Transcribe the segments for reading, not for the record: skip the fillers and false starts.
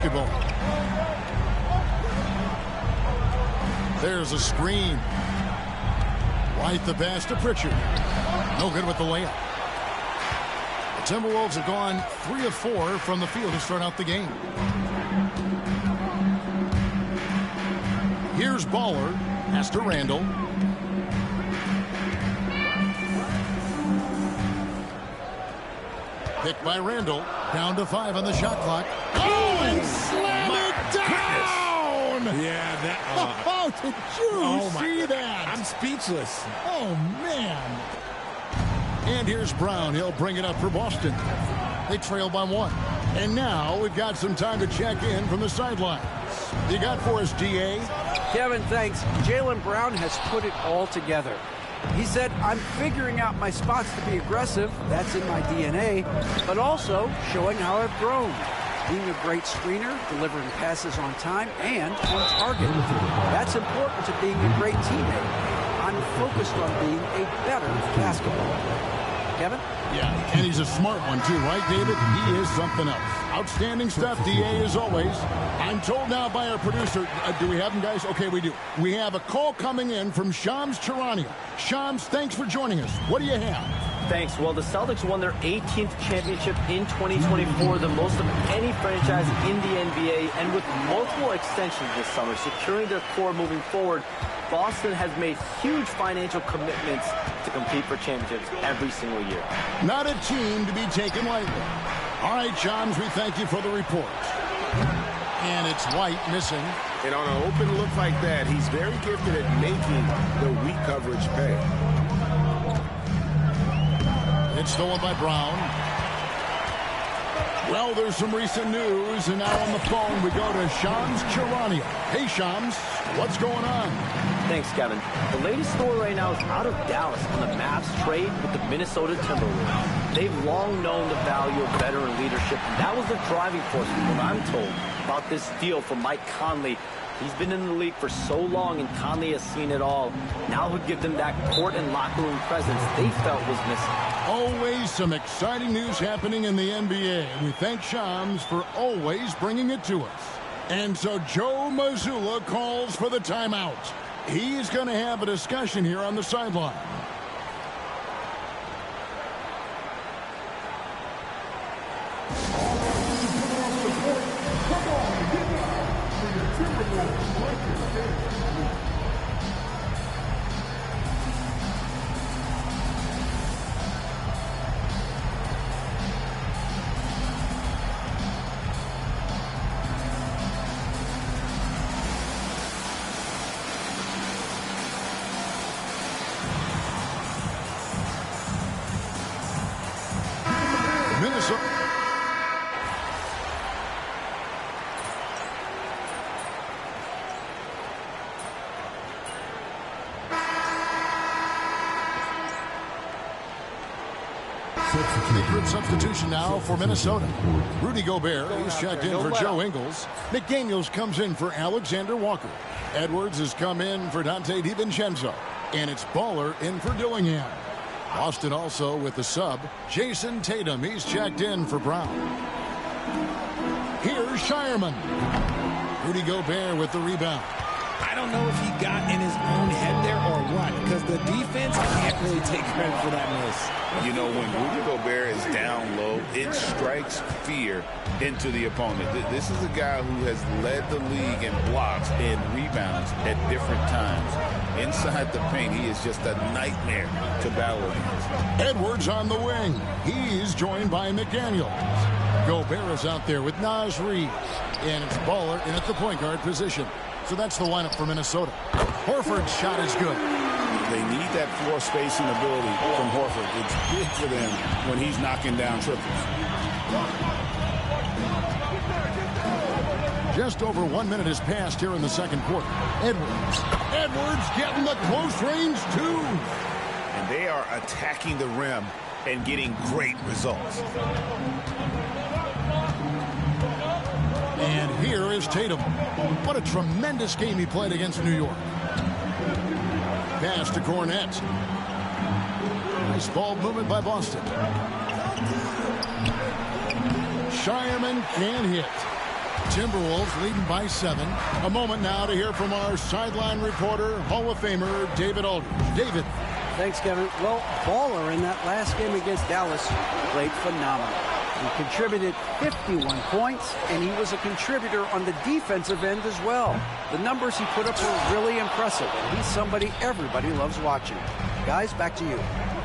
basketball. There's a screen. Right the pass to Pritchard. No good with the layup. The Timberwolves have gone 3 of 4 from the field to start out the game. Here's Baller. Pass to Randall. Picked by Randall. Down to 5 on the shot clock. Oh, and slam it down! Goodness. Yeah, that. Oh, did you see that? I'm speechless. Oh, man. And here's Brown. He'll bring it up for Boston. They trail by 1. And now we've got some time to check in from the sidelines. You got for us, D.A.? Kevin, thanks. Jaylen Brown has put it all together. He said, I'm figuring out my spots to be aggressive. That's in my DNA. But also showing how I've grown. Being a great screener, delivering passes on time, and on target. That's important to being a great teammate. I'm focused on being a better basketball. Kevin? Yeah, and he's a smart one too, right, David? He is something else. Outstanding stuff, D.A., as always. I'm told now by our producer, do we have him, guys? Okay, we do. We have a call coming in from Shams Charania. Shams, thanks for joining us. What do you have? Thanks. Well, the Celtics won their 18th championship in 2024, the most of any franchise in the NBA, and with multiple extensions this summer, securing their core moving forward, Boston has made huge financial commitments to compete for championships every single year. Not a team to be taken lightly. All right, Shams, we thank you for the report. And it's White missing. And on an open look like that, he's very gifted at making the weak coverage pay. It's stolen by Brown. Well, there's some recent news, and now on the phone we go to Shams Charania. Hey, Shams, what's going on? Thanks, Kevin. The latest story right now is out of Dallas on the Mavs trade with the Minnesota Timberwolves. They've long known the value of veteran leadership, and that was the driving force, from what I'm told, about this deal for Mike Conley. He's been in the league for so long, and Conley has seen it all. Now he'll give them that court and locker room presence they felt was missing. Always some exciting news happening in the NBA. We thank Shams for always bringing it to us. And so Joe Mazzulla calls for the timeout. He's going to have a discussion here on the sideline. Substitution now for Minnesota. Rudy Gobert is checked in for Joe Ingles. McDaniels comes in for Alexander Walker. Edwards has come in for Dante DiVincenzo. And it's Baller in for Dillingham. Boston also with the sub, Jason Tatum. He's checked in for Brown. Here's Shireman. Rudy Gobert with the rebound. I don't know if he got in his own head there or what, because the defense can't really take credit for that miss. You know, when Rudy Gobert is down low, it strikes fear into the opponent. This is a guy who has led the league in blocks and rebounds at different times. Inside the paint, he is just a nightmare to battle against. Edwards on the wing. He's joined by McDaniels. Gobert is out there with Naz Reid. And it's Baller in at the point guard position. So that's the lineup for Minnesota. Horford's shot is good. They need that floor spacing ability from Horford. It's big for them when he's knocking down triples. Just over 1 minute has passed here in the second quarter. Edwards getting the close range two. And they are attacking the rim and getting great results. And here is Tatum. What a tremendous game he played against New York. Pass to Cornette. Nice ball movement by Boston. Shireman can hit. Timberwolves leading by 7. A moment now to hear from our sideline reporter, Hall of Famer David Aldridge. David. Thanks, Kevin. Well, Baller in that last game against Dallas played phenomenal. He contributed 51 points, and he was a contributor on the defensive end as well. The numbers he put up were really impressive, and he's somebody everybody loves watching. Guys, back to you.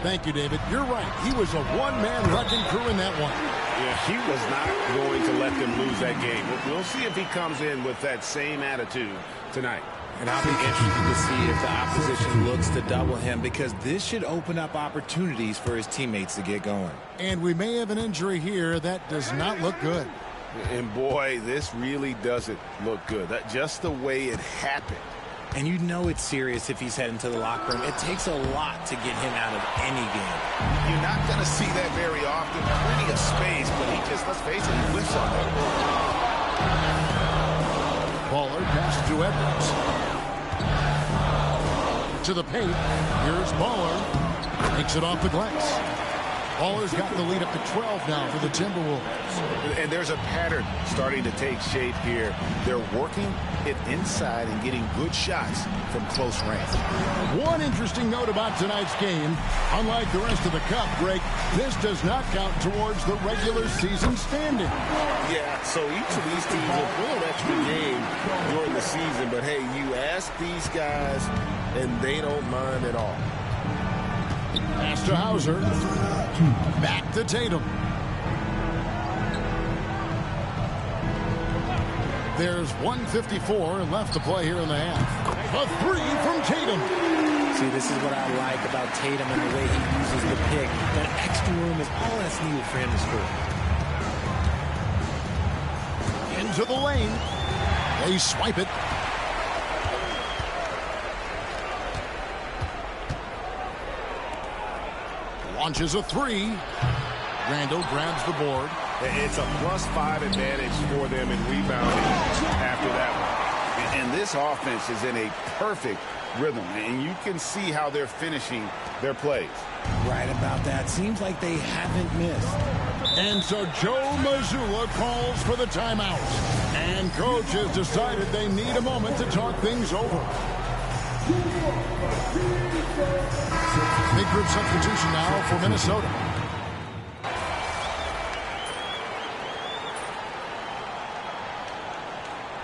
Thank you, David. You're right. He was a one-man wrecking crew in that one. Yeah, he was not going to let them lose that game. We'll see if he comes in with that same attitude tonight. And I'll be interested to see if the opposition looks to double him, because this should open up opportunities for his teammates to get going. And we may have an injury here that does not look good. And boy, this really doesn't look good. That just the way it happened. And you know it's serious if he's heading to the locker room. It takes a lot to get him out of any game. You're not going to see that very often. Plenty of space, but he just, let's face it, he whiffs on it. Baller passes to Edwards. To the paint. Here's Baller. Takes it off the glass. Baller's got the lead up to 12 now for the Timberwolves. And there's a pattern starting to take shape here. They're working it inside and getting good shots from close range. One interesting note about tonight's game, unlike the rest of the cup break, this does not count towards the regular season standing. Yeah, so each of these teams will play an extra game during the season, but hey, you ask these guys and they don't mind at all. Pass to Hauser. Back to Tatum. There's 1:54 left to play here in the half. A three from Tatum. See, this is what I like about Tatum and the way he uses the pick. That extra room is all that's needed for him to score. Into the lane. They swipe it. Launches a three. Randall grabs the board. It's a +5 advantage for them in rebounding after that one. And this offense is in a perfect rhythm, and you can see how they're finishing their plays. Right about that. Seems like they haven't missed. And so Joe Mazzulla calls for the timeout. And coach has decided they need a moment to talk things over. Big group substitution now for Minnesota.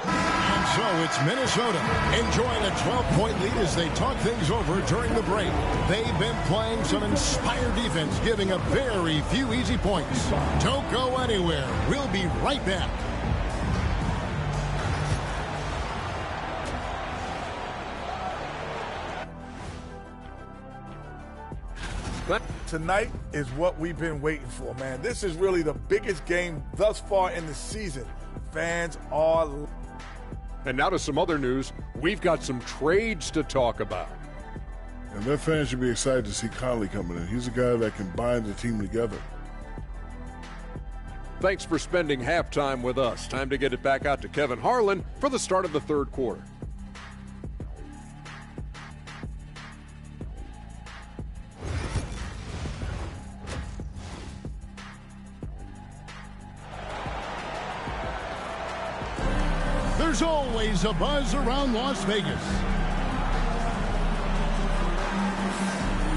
And so it's Minnesota enjoying a 12-point lead as they talk things over during the break. They've been playing some inspired defense, giving up very few easy points. Don't go anywhere. We'll be right back. Tonight is what we've been waiting for, man. This is really the biggest game thus far in the season. Fans are... And now to some other news. We've got some trades to talk about. And their fans should be excited to see Conley coming in. He's a guy that can bind the team together. Thanks for spending halftime with us. Time to get it back out to Kevin Harlan for the start of the third quarter. There's always a buzz around Las Vegas.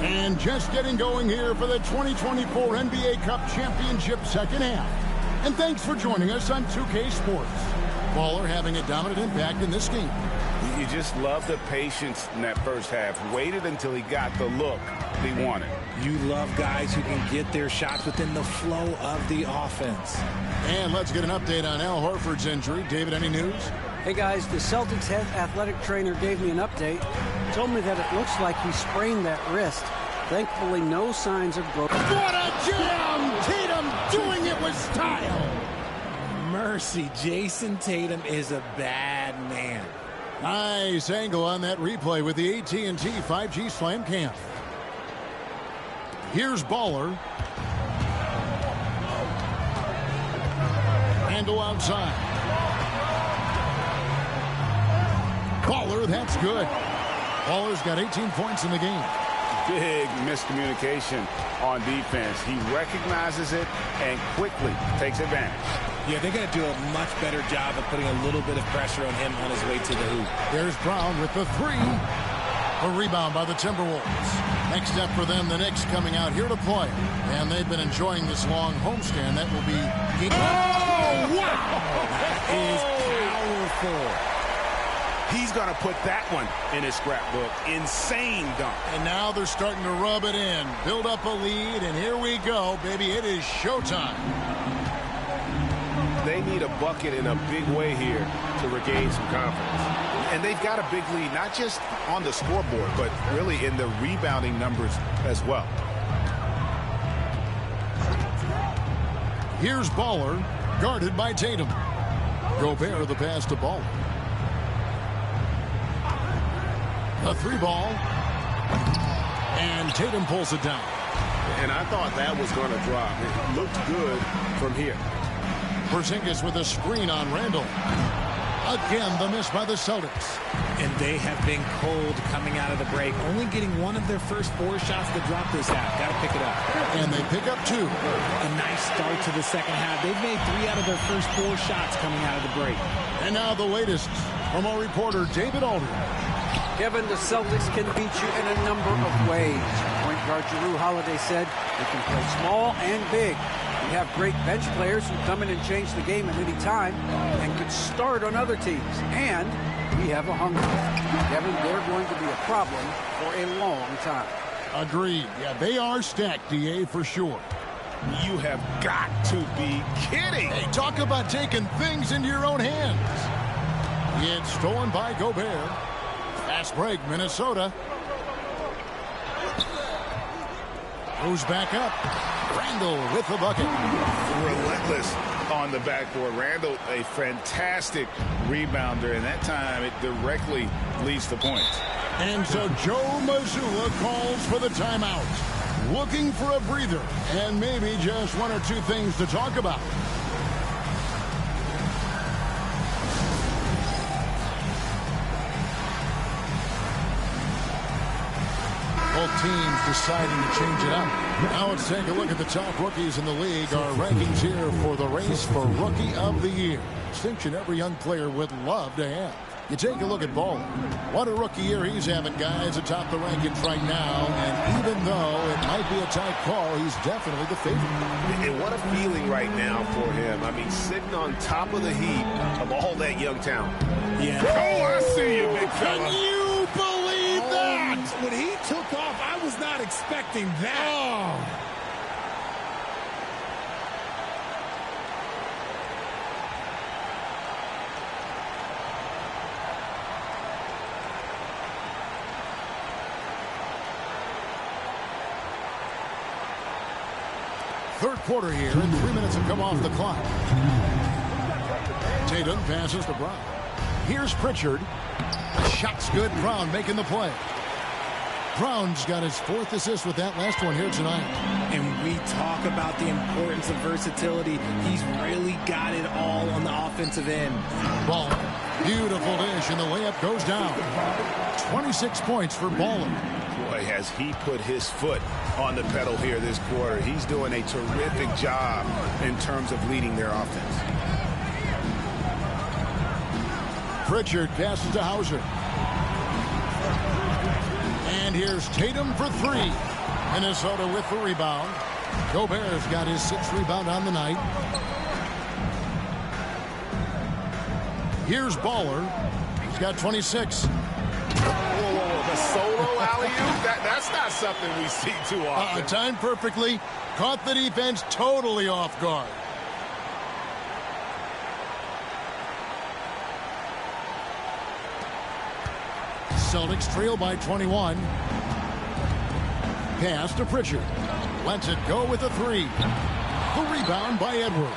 And just getting going here for the 2024 NBA Cup Championship second half. And thanks for joining us on 2K Sports. Baller having a dominant impact in this game. You just love the patience in that first half. Waited until he got the look he wanted. You love guys who can get their shots within the flow of the offense. And let's get an update on Al Horford's injury. David, any news? Hey guys, the Celtics head athletic trainer gave me an update. Told me that it looks like he sprained that wrist. Thankfully, no signs of growth. What a jam! Tatum doing it with style. Mercy, Jason Tatum is a bad man. Nice angle on that replay with the AT&T 5G Slam Cam. Here's Baller. Handle outside. Baller, that's good. Baller's got 18 points in the game. Big miscommunication on defense. He recognizes it and quickly takes advantage. Yeah, they're going to do a much better job of putting a little bit of pressure on him on his way to the hoop. There's Brown with the three. A rebound by the Timberwolves. Next step for them, the Knicks coming out here to play. And they've been enjoying this long homestand. That will be... Oh, wow! That is powerful. He's going to put that one in his scrapbook. Insane dunk. And now they're starting to rub it in. Build up a lead, and here we go, baby. It is showtime. They need a bucket in a big way here to regain some confidence. And they've got a big lead, not just on the scoreboard, but really in the rebounding numbers as well. Here's Baller, guarded by Tatum. Gobert the pass to Baller. A three ball. And Tatum pulls it down. And I thought that was going to drop. It looked good from here. Porzingis with a screen on Randall. Again, the miss by the Celtics. And they have been cold coming out of the break. Only getting one of their first 4 shots to drop this half. Got to pick it up. And they pick up 2. A nice start to the second half. They've made 3 out of their first 4 shots coming out of the break. And now the latest from our reporter, David Aldridge. Kevin, the Celtics can beat you in a number of ways. Point guard Jrue Holiday said they can play small and big. We have great bench players who come in and change the game at any time and could start on other teams. And we have a hunger. Kevin, they're going to be a problem for a long time. Agreed. Yeah, they are stacked, DA, for sure. You have got to be kidding. Hey, talk about taking things into your own hands. It's stolen by Gobert. Fast break, Minnesota. Goes back up. Randall with the bucket. Relentless on the backboard. Randall, a fantastic rebounder, and that time it directly leads to points. And so Joe Mazzulla calls for the timeout. Looking for a breather and maybe just 1 or 2 things to talk about. Both teams deciding to change it up. Now let's take a look at the top rookies in the league. Our rankings here for the race for Rookie of the Year. Distinction every young player would love to have. You take a look at Ball. What a rookie year he's having, guys, atop the rankings right now. And even though it might be a tight call, he's definitely the favorite. And what a feeling right now for him. I mean, sitting on top of the heap of all that young talent. Yeah. Oh, I see you, big fella. Can you believe that? When he took off, I was not expecting that. Oh. Third quarter here, and 3 minutes have come off the clock. Tatum passes to Brown. Here's Pritchard. Shot's good. Brown making the play. Brown's got his 4th assist with that last one here tonight. And we talk about the importance of versatility. He's really got it all on the offensive end. Ball. Beautiful dish, and the layup goes down. 26 points for Baller. Boy, has he put his foot on the pedal here this quarter. He's doing a terrific job in terms of leading their offense. Pritchard passes to Hauser. And here's Tatum for 3. Minnesota with the rebound. Gobert's got his 6th rebound on the night. Here's Baller. He's got 26. Whoa, the solo alley-oop? That's not something we see too often. Timed perfectly. Caught the defense totally off guard. Celtics trail by 21. Pass to Pritchard. Lets it go with a 3. The rebound by Edwards.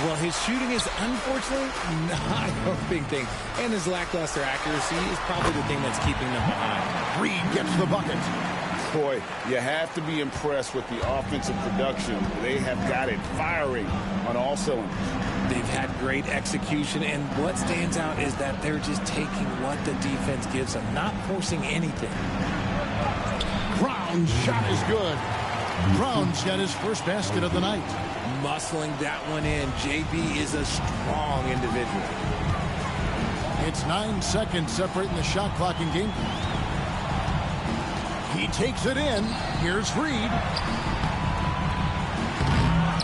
Well, his shooting is unfortunately not a big thing. And his lackluster accuracy is probably the thing that's keeping them behind. Reed gets the bucket. Boy, you have to be impressed with the offensive production. They have got it firing on all cylinders. They've had great execution, and what stands out is that they're just taking what the defense gives them, not forcing anything. Brown's shot is good. Brown's got his first basket of the night. muscling that one in. JB is a strong individual. It's 9 seconds separating the shot clock and game clock. He takes it in. Here's Reed.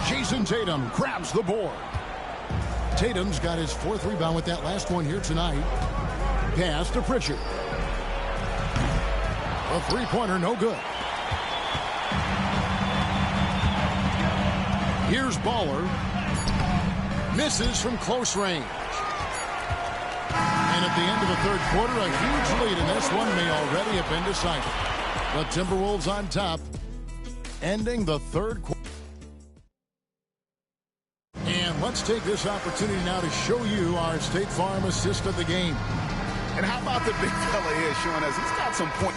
Jason Tatum grabs the board. Tatum's got his 4th rebound with that last one here tonight. Pass to Pritchard. A three-pointer, no good. Here's Baller. Misses from close range. And at the end of the 3rd quarter, a huge lead, and this one may already have been decided. The Timberwolves on top, ending the 3rd quarter. And let's take this opportunity now to show you our State Farm assist of the game. And how about the big fella here showing us he's got some point.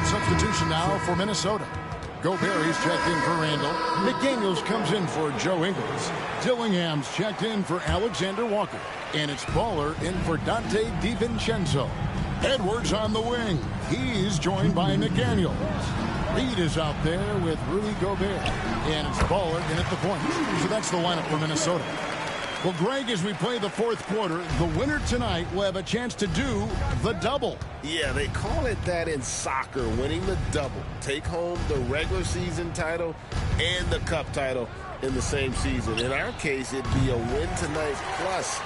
Substitution now for Minnesota. Gobert's checked in for Randall. McDaniels comes in for Joe Ingles. Dillingham's checked in for Alexander Walker. And it's Baller in for Dante DiVincenzo. Edwards on the wing. He's joined by McDaniels. Reed is out there with Rudy Gobert. And it's Baller in at the point. So that's the lineup for Minnesota. Well, Greg, as we play the 4th quarter, the winner tonight will have a chance to do the double. Yeah, they call it that in soccer, winning the double. Take home the regular season title and the cup title in the same season. In our case, it'd be a win tonight plus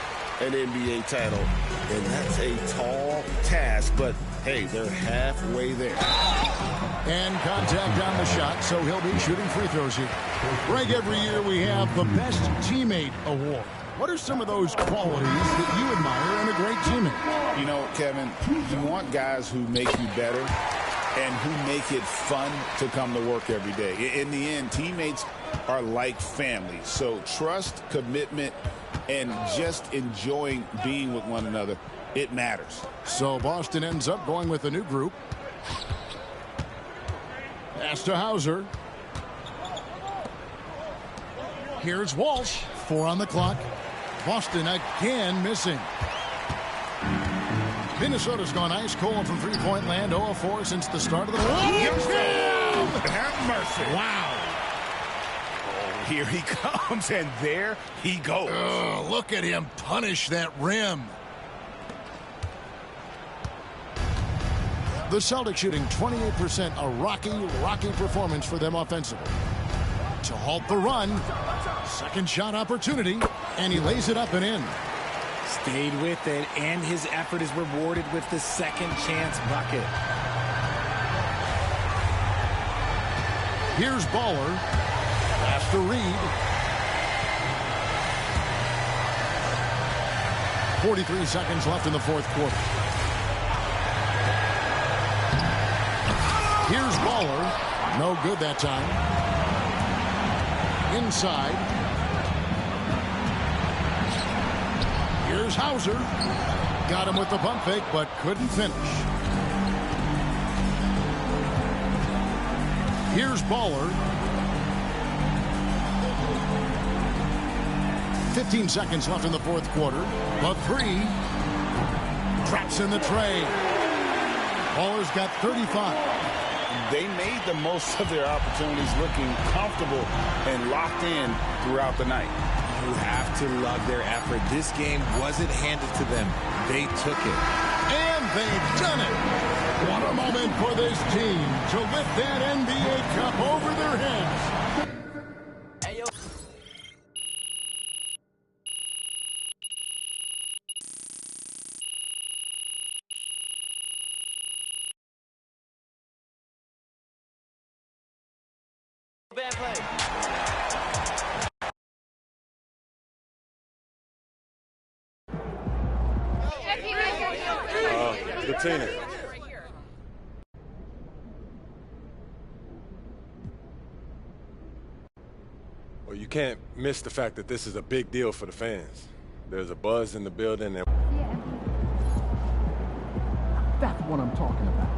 an NBA title. And that's a tall task, but hey, they're halfway there. And contact on the shot, so he'll be shooting free throws here. Greg, every year we have the Best Teammate Award. What are some of those qualities that you admire in a great teammate? You know, Kevin, you want guys who make you better and who make it fun to come to work every day. In the end, teammates are like family. So trust, commitment, and just enjoying being with one another, it matters. So Boston ends up going with a new group. Pass to Hauser. Here's Walsh. 4 on the clock. Boston again missing. Minnesota's gone ice cold from three-point land. 0 of 4 since the start of the Have mercy. Wow. Oh, here he comes, and there he goes. Look at him punish that rim. The Celtics shooting 28%, a rocky performance for them offensively. To halt the run, second shot opportunity, and he lays it up and in. Stayed with it, and his effort is rewarded with the second chance bucket. Here's Baller. Pass to Reed. 43 seconds left in the 4th quarter. Here's Baller. No good that time. Inside. Here's Hauser. Got him with the pump fake, but couldn't finish. Here's Baller. 15 seconds left in the 4th quarter. A 3. Traps in the tray. Baller's got 35. They made the most of their opportunities, looking comfortable and locked in throughout the night. You have to love their effort. This game wasn't handed to them. They took it. And they've done it. What a moment for this team to lift that NBA Cup over their heads. Bad play. Latina. Well, you can't miss the fact that this is a big deal for the fans. There's a buzz in the building. And that's what I'm talking about.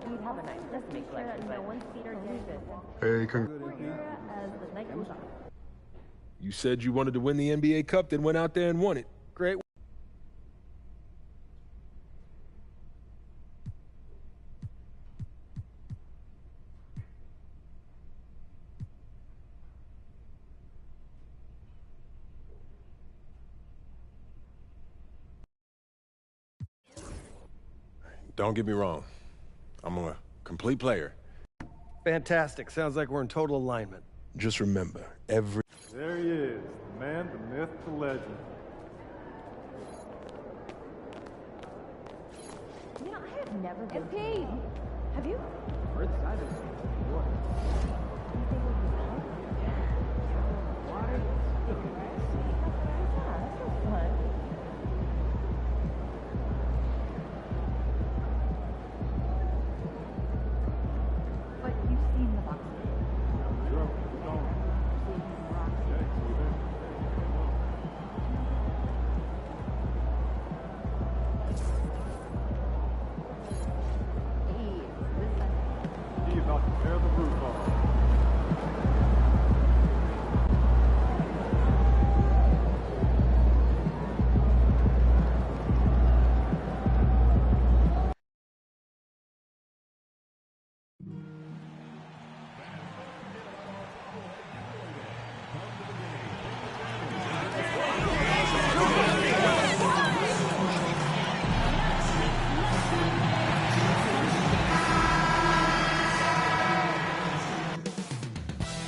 You'd have a nice just make sure that no one's feet are dangerous. Hey, you said you wanted to win the NBA Cup, then went out there and won it. Great. Don't get me wrong. I'm a complete player. Fantastic. Sounds like we're in total alignment. Just remember, every... There he is, the man, the myth, the legend. You know, I have never been... MP! Have you? We're excited. What?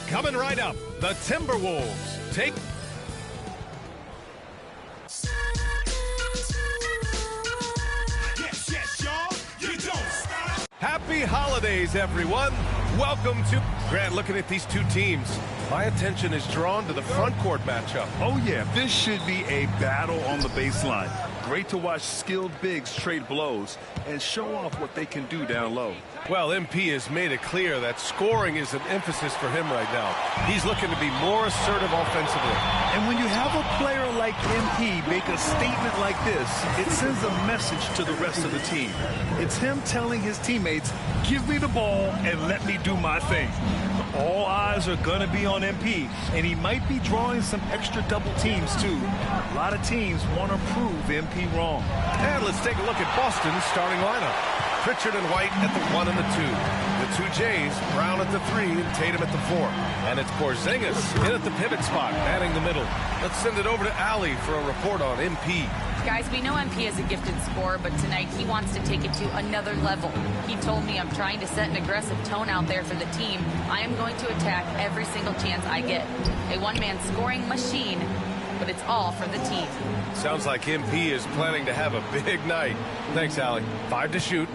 Coming right up, the Timberwolves take... Yes, y'all, you don't stop. Happy holidays, everyone. Welcome to... Grant, looking at these two teams, my attention is drawn to the front court matchup. Oh, yeah, this should be a battle on the baseline. Great to watch skilled bigs trade blows and show off what they can do down low. Well, MP has made it clear that scoring is an emphasis for him right now. He's looking to be more assertive offensively. And when you have a player like MP make a statement like this, it sends a message to the rest of the team. It's him telling his teammates, give me the ball and let me do my thing. All eyes are going to be on MP, and he might be drawing some extra double teams, too. A lot of teams want to prove MP wrong. And let's take a look at Boston's starting lineup. Pritchard and White at the 1 and the 2. The two Jays, Brown at the 3 and Tatum at the 4. And it's Porzingis in at the pivot spot, manning the middle. Let's send it over to Allie for a report on MP. Guys, we know MP is a gifted scorer, but tonight he wants to take it to another level. He told me, I'm trying to set an aggressive tone out there for the team. I am going to attack every single chance I get. A one-man scoring machine, but it's all for the team. Sounds like MP is planning to have a big night. Thanks, Allie. 5 to shoot.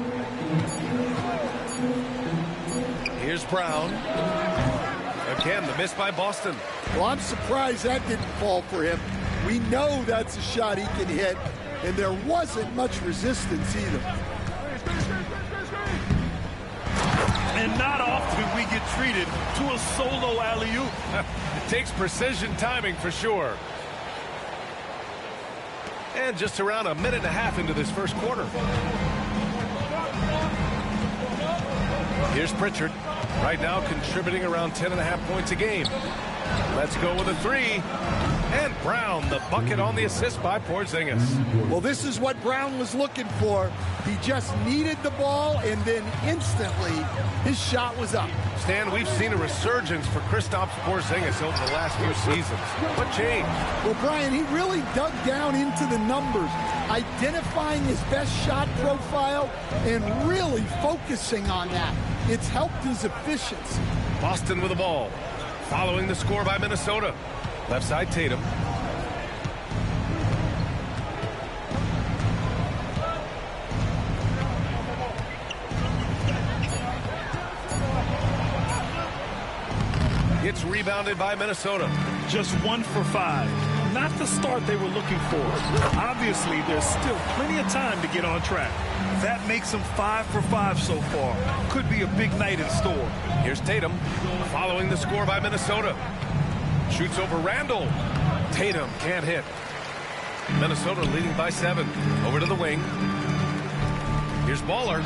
Here's Brown. Again, the miss by Boston. Well, I'm surprised that didn't fall for him. We know that's a shot he can hit, and there wasn't much resistance either. And not often we get treated to a solo alley-oop. It takes precision timing for sure. And just around a minute and a half into this first quarter. Here's Pritchard. Right now contributing around 10.5 points a game. Let's go with a 3. And Brown, the bucket on the assist by Porzingis. Well, this is what Brown was looking for. He just needed the ball, and then instantly his shot was up. Stan, we've seen a resurgence for Kristaps Porzingis over the last few seasons. What changed? Well, Brian, he really dug down into the numbers, identifying his best shot profile and really focusing on that. It's helped his efficiency. Boston with the ball, following the score by Minnesota. Left side, Tatum. It's rebounded by Minnesota. Just 1 for 5. Not the start they were looking for. Obviously, there's still plenty of time to get on track. That makes them 5 for 5 so far. Could be a big night in store. Here's Tatum, following the score by Minnesota. Shoots over Randall. Tatum can't hit. Minnesota leading by 7. Over to the wing. Here's Here's Baller.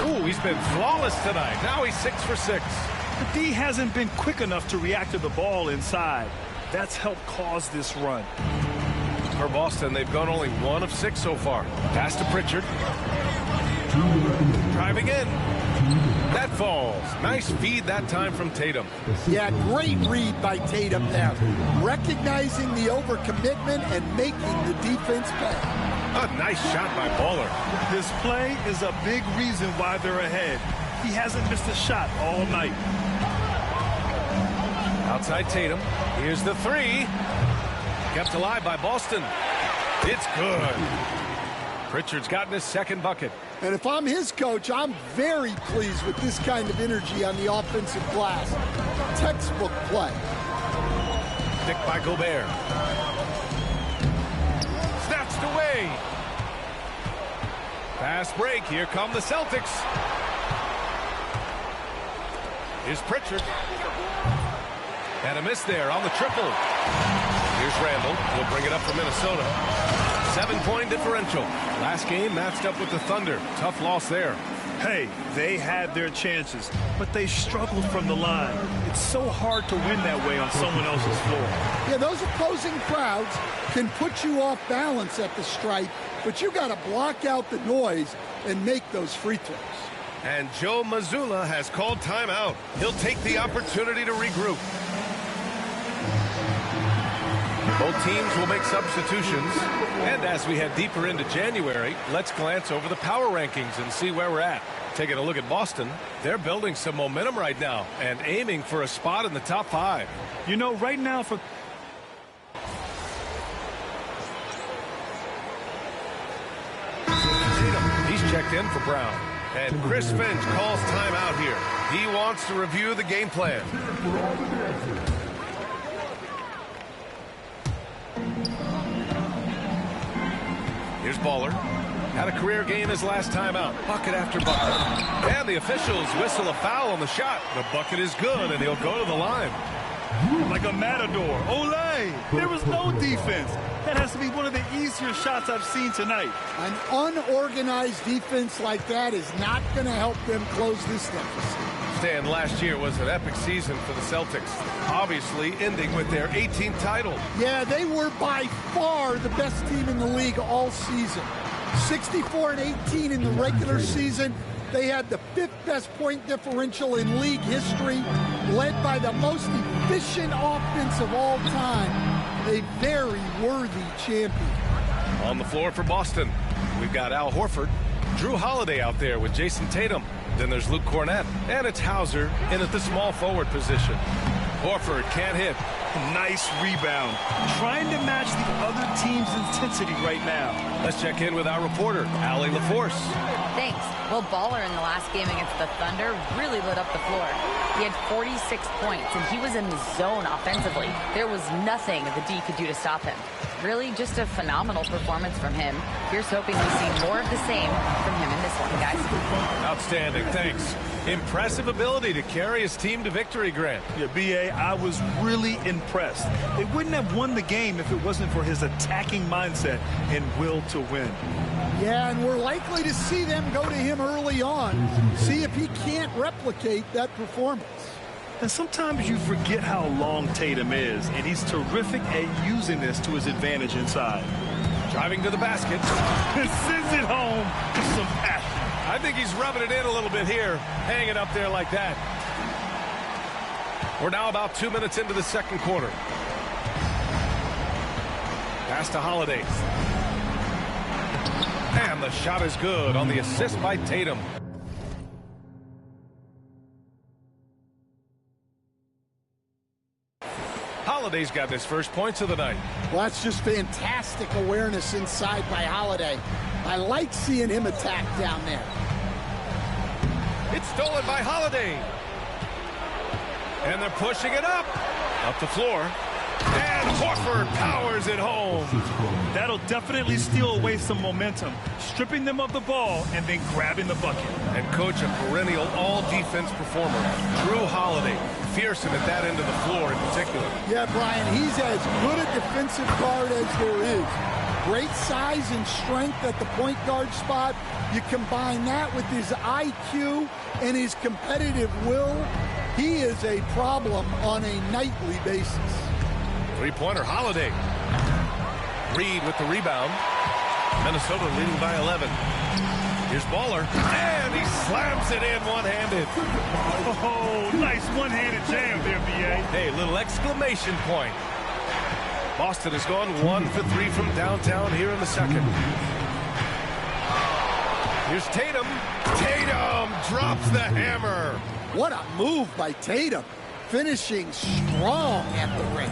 Ooh, he's been flawless tonight. Now he's 6 for 6. The D hasn't been quick enough to react to the ball inside. That's helped cause this run. For Boston, they've gone only 1 of 6 so far. Pass to Pritchard. Driving in. That falls. Nice feed that time from Tatum. Yeah, great read by Tatum there. Recognizing the overcommitment and making the defense pay. A nice shot by Baller. This play is a big reason why they're ahead. He hasn't missed a shot all night. Outside Tatum. Here's the 3. Kept alive by Boston. It's good. Pritchard's gotten his second bucket. And if I'm his coach, I'm very pleased with this kind of energy on the offensive glass. Textbook play. Picked by Gobert. Snatched away. Fast break. Here come the Celtics. Here's Pritchard. And a miss there on the triple. Here's Randall. He'll bring it up for Minnesota. 7-point differential. Last game matched up with the Thunder. Tough loss there. Hey, they had their chances, but they struggled from the line. It's so hard to win that way on someone else's floor. Yeah, those opposing crowds can put you off balance at the stripe, but you got to block out the noise and make those free throws. And Joe Mazzulla has called timeout. He'll take the opportunity to regroup. Both teams will make substitutions. And as we head deeper into January, let's glance over the power rankings and see where we're at. Taking a look at Boston, they're building some momentum right now and aiming for a spot in the top 5. You know, right now for... He's checked in for Brown. And Chris Finch calls timeout here. He wants to review the game plan. Here's Baller. Had a career game his last time out. Bucket after bucket. And the officials whistle a foul on the shot. The bucket is good, and he'll go to the line. Like a matador. Olay! There was no defense. That has to be one of the easier shots I've seen tonight. An unorganized defense like that is not going to help them close this deficit. Stan, last year was an epic season for the Celtics, obviously ending with their 18th title. Yeah, they were by far the best team in the league all season. 64-18 in the regular season. They had the 5th best point differential in league history, led by the most efficient offense of all time. A very worthy champion. On the floor for Boston, we've got Al Horford, Drew Holiday out there with Jason Tatum. Then there's Luke Cornett, and it's Hauser in at the small forward position. Horford can't hit. Nice rebound. Trying to match the other team's intensity right now. Let's check in with our reporter, Allie LaForce. Thanks. Well, Baller in the last game against the Thunder really lit up the floor. He had 46 points, and he was in the zone offensively. There was nothing the D could do to stop him. Really just a phenomenal performance from him. Here's hoping we see more of the same from him in this one, guys. Outstanding, thanks. Impressive ability to carry his team to victory, Grant. Yeah, B.A., I was really impressed. They wouldn't have won the game if it wasn't for his attacking mindset and will to win. Yeah, and we're likely to see them go to him early on, see if he can't replicate that performance. And sometimes you forget how long Tatum is, and he's terrific at using this to his advantage inside. Driving to the basket. Sends it home with some passion. I think he's rubbing it in a little bit here, hanging up there like that. We're now about 2 minutes into the second quarter. Pass to Holiday. And the shot is good on the assist by Tatum. Holiday's got his first points of the night. Well, that's just fantastic awareness inside by Holiday. I like seeing him attack down there. It's stolen by Holiday. And they're pushing it up the floor. And Horford powers it home. That'll definitely steal away some momentum, stripping them of the ball and then grabbing the bucket. And coach, a perennial all-defense performer, Drew Holiday, fearsome at that end of the floor in particular. Yeah, Brian, he's as good a defensive guard as there is. great size and strength at the point guard spot. You combine that with his IQ and his competitive will, he is a problem on a nightly basis. Three-pointer, Holiday. Reed with the rebound. Minnesota leading by 11. Here's Baller, and he slams it in one-handed. Oh, nice one-handed jam there, B.A. Hey, little exclamation point. Boston has gone 1 for 3 from downtown here in the second. Here's Tatum. Tatum drops the hammer. What a move by Tatum, finishing strong at the rim.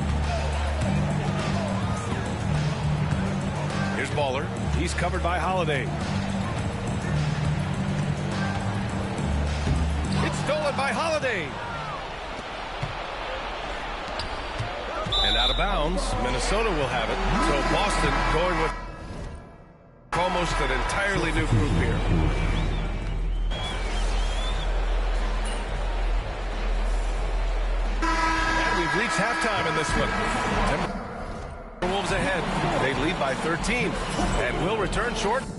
Here's Baller. He's covered by Holiday. It's stolen by Holiday. And out of bounds, Minnesota will have it. So Boston going with almost an entirely new group here. And we've reached halftime in this one. Wolves ahead. They lead by 13 and will return shortly.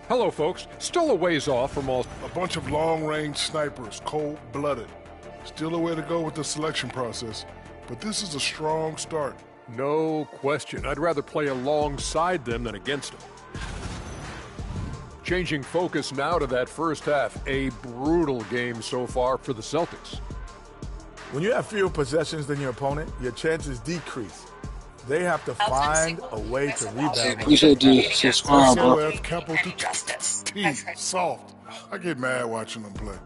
Hello, folks. Still a ways off from all... A bunch of long-range snipers, cold-blooded. Still a way to go with the selection process, but this is a strong start. No question. I'd rather play alongside them than against them. Changing focus now to that first half. A brutal game so far for the Celtics. When you have fewer possessions than your opponent, your chances decrease. They have to find a way to rebound. Appreciate the subscribe, bro. T, soft. I get mad watching them play.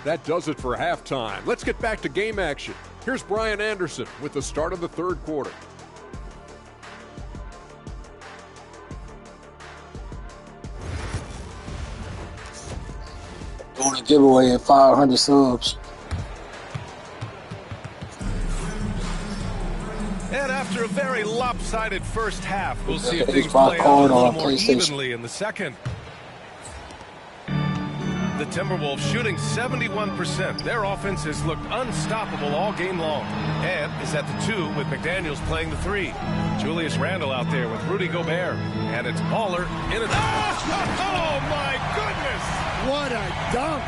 That does it for halftime. Let's get back to game action. Here's Brian Anderson with the start of the third quarter. Doing a giveaway at 500 subs. And after a very lopsided first half, we'll see if It's things my play out card a little on more PlayStation. evenly in the second. The Timberwolves shooting 71%. Their offense has looked unstoppable all game long. And is at the 2 with McDaniels playing the 3. Julius Randle out there with Rudy Gobert. And it's Baller in it. Oh, my goodness! What a dunk!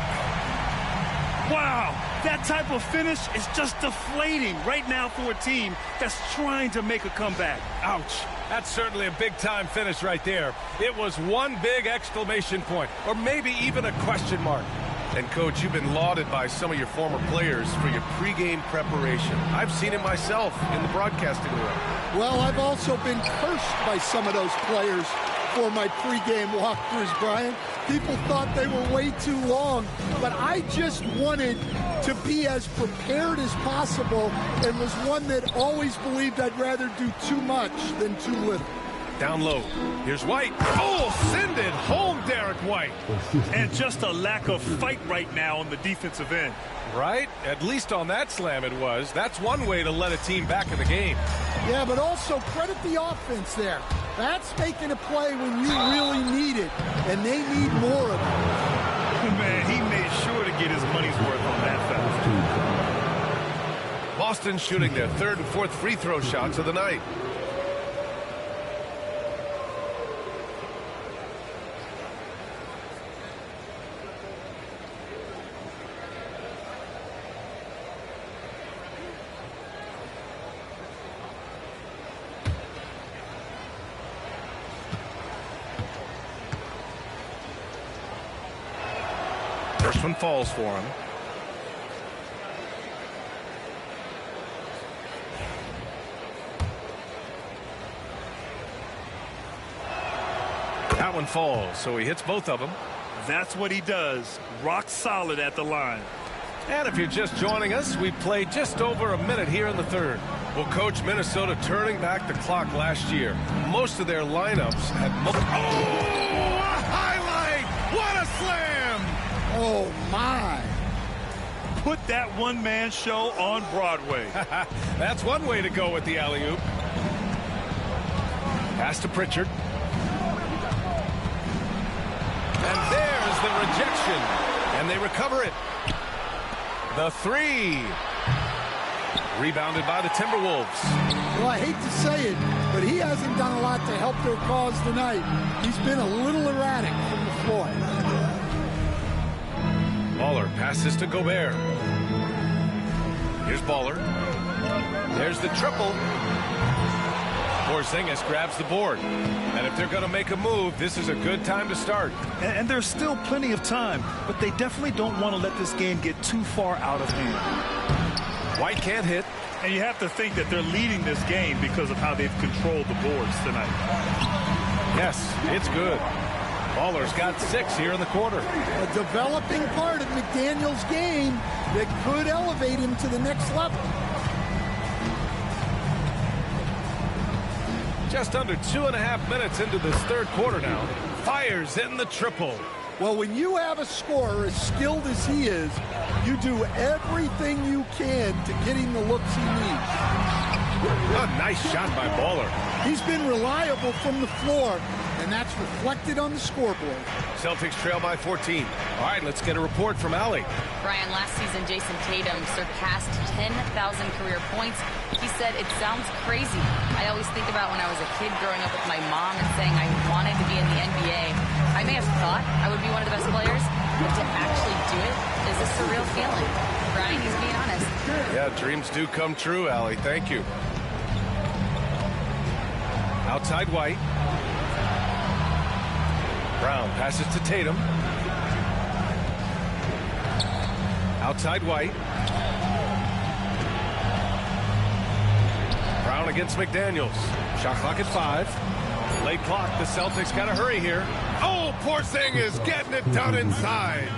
Wow, that type of finish is just deflating right now for a team that's trying to make a comeback. Ouch. That's certainly a big-time finish right there. It was one big exclamation point, or maybe even a question mark. And, Coach, you've been lauded by some of your former players for your pregame preparation. I've seen it myself in the broadcasting room. Well, I've also been cursed by some of those players for my pregame walkthroughs, Brian. People thought they were way too long, but I just wanted to be as prepared as possible and was one that always believed I'd rather do too much than too little. Down low. Here's White. Oh, send it home, Derek White. And just a lack of fight right now on the defensive end. Right? At least on that slam it was. That's one way to let a team back in the game. Yeah, but also credit the offense there. That's making a play when you really need it, and they need more of it. Man, he made sure to get his money's worth on that foul. Boston shooting their third and fourth free throw shots of the night. First one falls for him. That one falls, so he hits both of them. That's what he does. Rock solid at the line. And if you're just joining us, we played just over a minute here in the third. Well, Coach, Minnesota turning back the clock last year. Most of their lineups had... Oh, a highlight! What a slam! Oh, my. Put that one-man show on Broadway. That's one way to go with the alley-oop. Pass to Pritchard. And there's the rejection. And they recover it. The three. Rebounded by the Timberwolves. Well, I hate to say it, but he hasn't done a lot to help their cause tonight. He's been a little erratic from the floor. Baller passes to Gobert. Here's Baller. There's the triple. Porzingis grabs the board. And if they're going to make a move, this is a good time to start. And there's still plenty of time, but they definitely don't want to let this game get too far out of hand. White can't hit. And you have to think that they're leading this game because of how they've controlled the boards tonight. Yes, it's good. Baller's got 6 here in the quarter. A developing part of McDaniel's game that could elevate him to the next level. Just under 2.5 minutes into this third quarter now. Fires in the triple. Well, when you have a scorer as skilled as he is, you do everything you can to get him the looks he needs. A nice shot by Baller. He's been reliable from the floor, and that's reflected on the scoreboard. Celtics trail by 14. All right, let's get a report from Allie. Brian, last season, Jason Tatum surpassed 10,000 career points. He said, it sounds crazy. I always think about when I was a kid growing up with my mom and saying I wanted to be in the NBA. I may have thought I would be one of the best players, but to actually do it is a surreal feeling. Brian, he's being honest. Yeah, dreams do come true, Allie. Thank you. Outside White. Brown passes to Tatum. Outside White. Brown against McDaniels. Shot clock at 5. Late clock. The Celtics got to hurry here. Oh, Porzingis getting it done inside.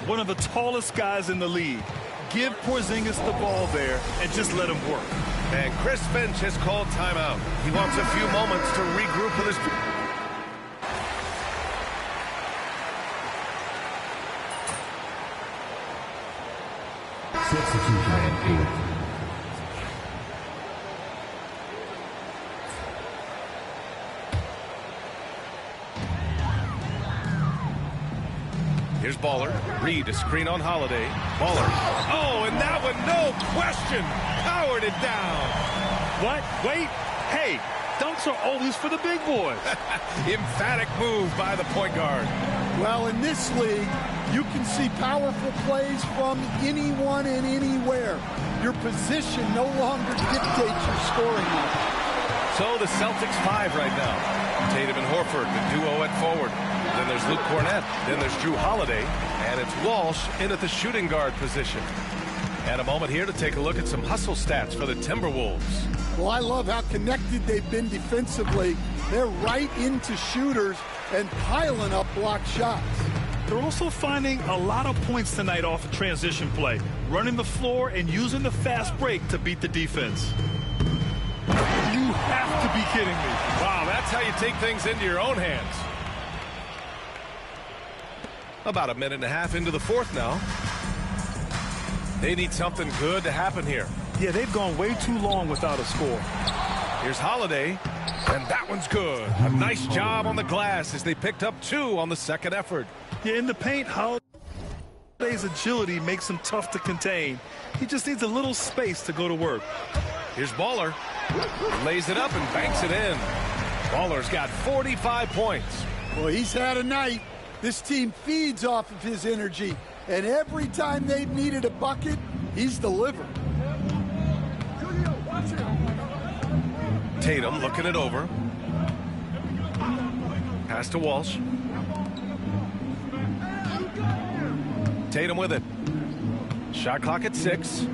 One of the tallest guys in the league. Give Porzingis the ball there and just let him work. And Chris Finch has called timeout. He wants a few moments to regroup with his... Here's Baller. Reed, a screen on Holiday. Baller. Oh, and that one, no question. Powered it down. What? Wait. Hey, dunks are always for the big boys. Emphatic move by the point guard. Well, in this league, you can see powerful plays from anyone and anywhere. Your position no longer dictates your scoring. So the Celtics 5 right now. Tatum and Horford, the duo at forward. Then there's Luke Cornett. Then there's Drew Holiday. And it's Walsh in at the shooting guard position. And a moment here to take a look at some hustle stats for the Timberwolves. Well, I love how connected they've been defensively. They're right into shooters and piling up blocked shots. They're also finding a lot of points tonight off of transition play, running the floor and using the fast break to beat the defense. You have to be kidding me. Wow, that's how you take things into your own hands. About a minute and a half into the fourth now. They need something good to happen here. Yeah, they've gone way too long without a score. Here's Holiday, and that one's good. A nice job on the glass as they picked up 2 on the second effort. Yeah, in the paint, Holiday's agility makes him tough to contain. He just needs a little space to go to work. Here's Baller. He lays it up and banks it in. Baller's got 45 points. Well, he's had a night. This team feeds off of his energy, and every time they've needed a bucket, he's delivered. Tatum looking it over. Pass to Walsh. Tatum with it. Shot clock at 6.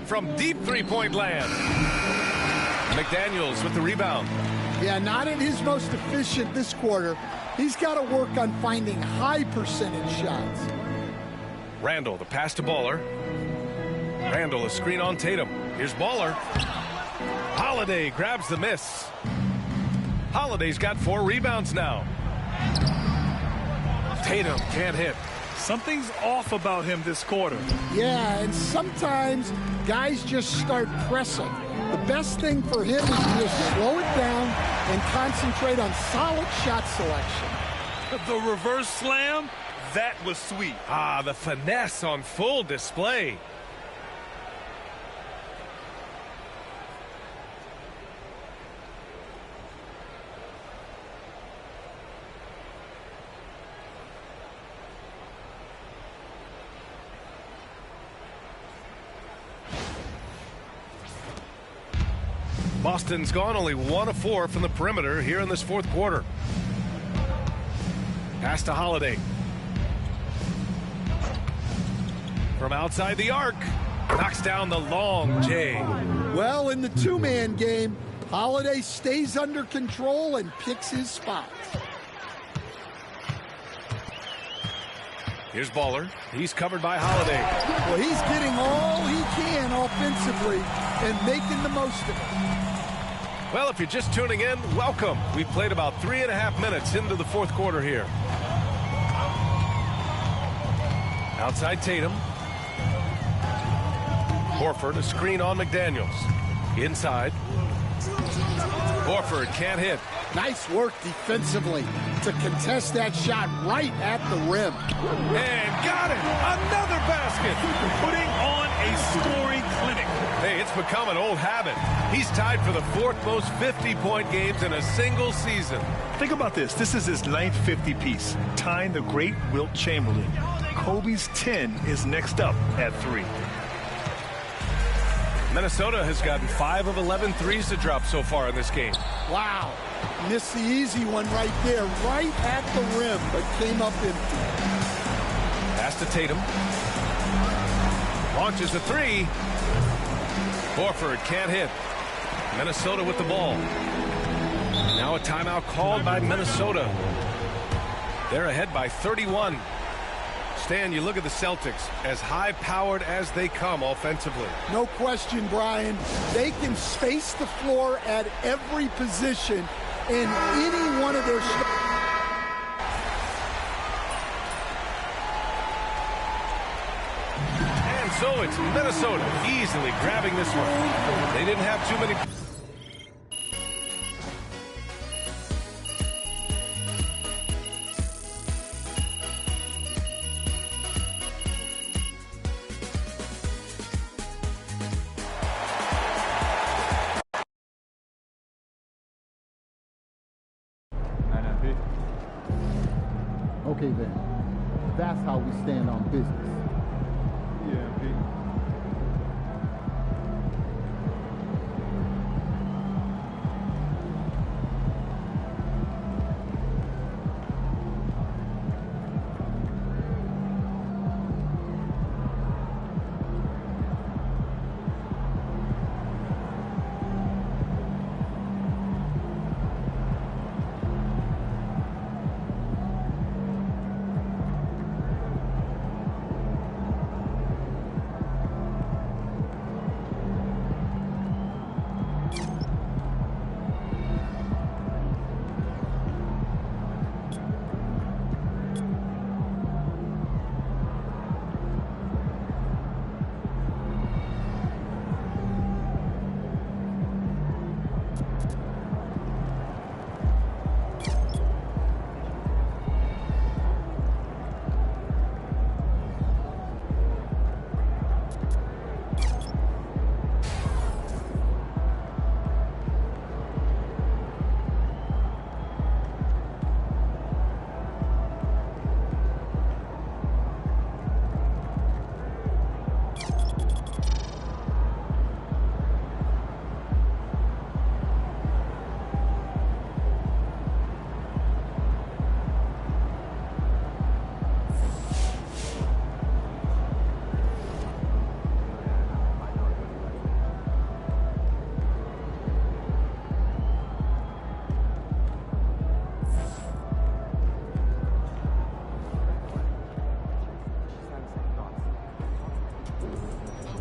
From deep three-point land. McDaniels with the rebound. Yeah, not at his most efficient this quarter. He's got to work on finding high percentage shots. Randall, the pass to Baller. Randall, a screen on Tatum. Here's Baller. Holiday grabs the miss. Holiday's got 4 rebounds now. Tatum can't hit. Something's off about him this quarter. Yeah, and sometimes guys just start pressing. The best thing for him is to just slow it down and concentrate on solid shot selection. The reverse slam, that was sweet. Ah, the finesse on full display. Boston's gone only 1 of 4 from the perimeter here in this fourth quarter. Pass to Holiday. From outside the arc. Knocks down the long J. Well, in the two-man game, Holiday stays under control and picks his spots. Here's Baller. He's covered by Holiday. Well, he's getting all he can offensively and making the most of it. Well, if you're just tuning in, welcome. We've played about 3.5 minutes into the fourth quarter here. Outside Tatum. Horford, a screen on McDaniels. Inside. Horford can't hit. Nice work defensively to contest that shot right at the rim. And got it! Another basket! Putting on a scoring clinic. Hey, it's become an old habit. He's tied for the 4th most 50-point games in a single season. Think about this. This is his 9th 50-piece, tying the great Wilt Chamberlain. Kobe's 10 is next up at 3. Minnesota has gotten 5 of 11 threes to drop so far in this game. Wow. Missed the easy one right there, right at the rim, but came up empty. Pass to Tatum. Launches a 3. Horford can't hit. Minnesota with the ball. Now a timeout called by Minnesota. They're ahead by 31. Stan, you look at the Celtics, as high-powered as they come offensively. No question, Brian. They can space the floor at every position in any one of their And so it's Minnesota easily grabbing this one. They didn't have too many... Okay then, that's how we stand on business. Yeah, Pete.